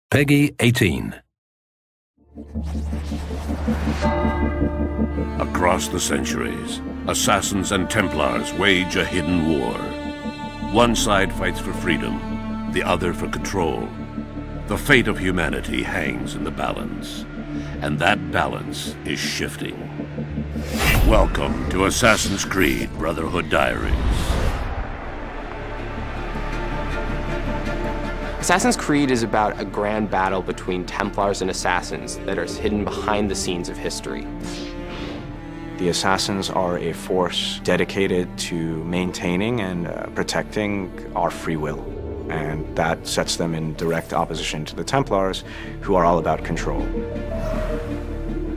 Peggy 18. Across the centuries, assassins and Templars wage a hidden war. One side fights for freedom, the other for control. The fate of humanity hangs in the balance, and that balance is shifting. Welcome to Assassin's Creed Brotherhood Diaries. Assassin's Creed is about a grand battle between Templars and Assassins that is hidden behind the scenes of history. The Assassins are a force dedicated to maintaining and protecting our free will. And that sets them in direct opposition to the Templars, who are all about control.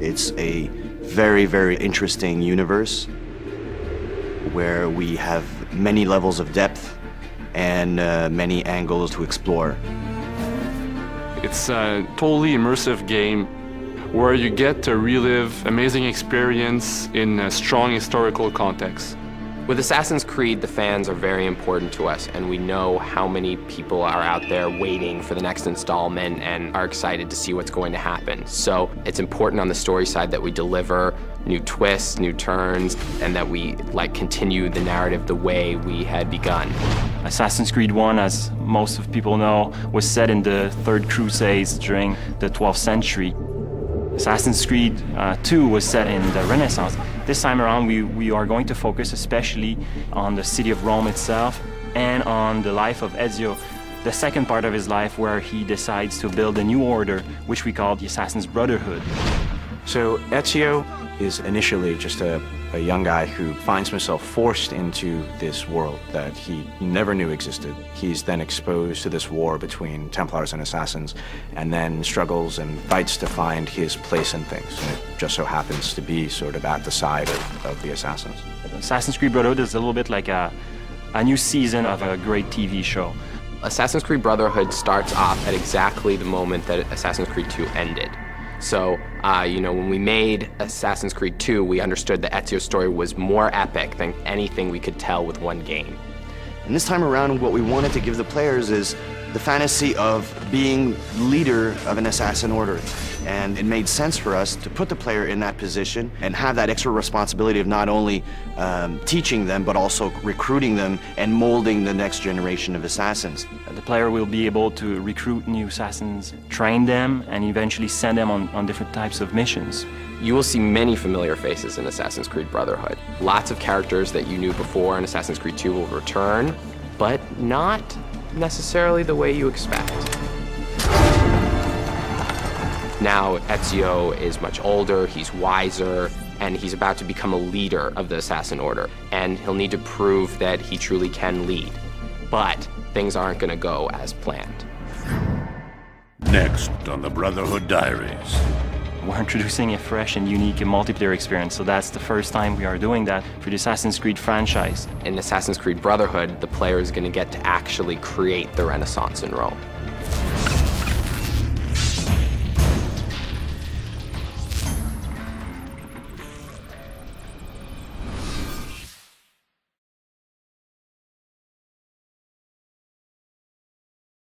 It's a very, very interesting universe where we have many levels of depth and many angles to explore. It's a totally immersive game where you get to relive amazing experience in a strong historical context. With Assassin's Creed, the fans are very important to us, and we know how many people are out there waiting for the next installment and are excited to see what's going to happen. So it's important on the story side that we deliver new twists, new turns, and that we continue the narrative the way we had begun. Assassin's Creed 1, as most of people know, was set in the Third Crusades during the 12th century. Assassin's Creed 2 was set in the Renaissance. This time around, we are going to focus especially on the city of Rome itself and on the life of Ezio, the second part of his life where he decides to build a new order, which we call the Assassin's Brotherhood. So Ezio is initially just a young guy who finds himself forced into this world that he never knew existed. He's then exposed to this war between Templars and Assassins, and then struggles and fights to find his place in things. And it just so happens to be sort of at the side of the Assassins. Assassin's Creed Brotherhood is a little bit like a new season of a great TV show. Assassin's Creed Brotherhood starts off at exactly the moment that Assassin's Creed 2 ended. So, when we made Assassin's Creed 2, we understood that Ezio's story was more epic than anything we could tell with one game. And this time around, what we wanted to give the players is the fantasy of being leader of an assassin order. And it made sense for us to put the player in that position and have that extra responsibility of not only teaching them, but also recruiting them and molding the next generation of assassins. The player will be able to recruit new assassins, train them, and eventually send them on different types of missions. You will see many familiar faces in Assassin's Creed Brotherhood. Lots of characters that you knew before in Assassin's Creed 2 will return, but not necessarily the way you expect. Now, Ezio is much older, he's wiser, and he's about to become a leader of the Assassin Order, and he'll need to prove that he truly can lead. But things aren't going to go as planned. Next on the Brotherhood Diaries. We're introducing a fresh and unique multiplayer experience, so that's the first time we are doing that for the Assassin's Creed franchise. In Assassin's Creed Brotherhood, the player is going to get to actually create the Renaissance in Rome.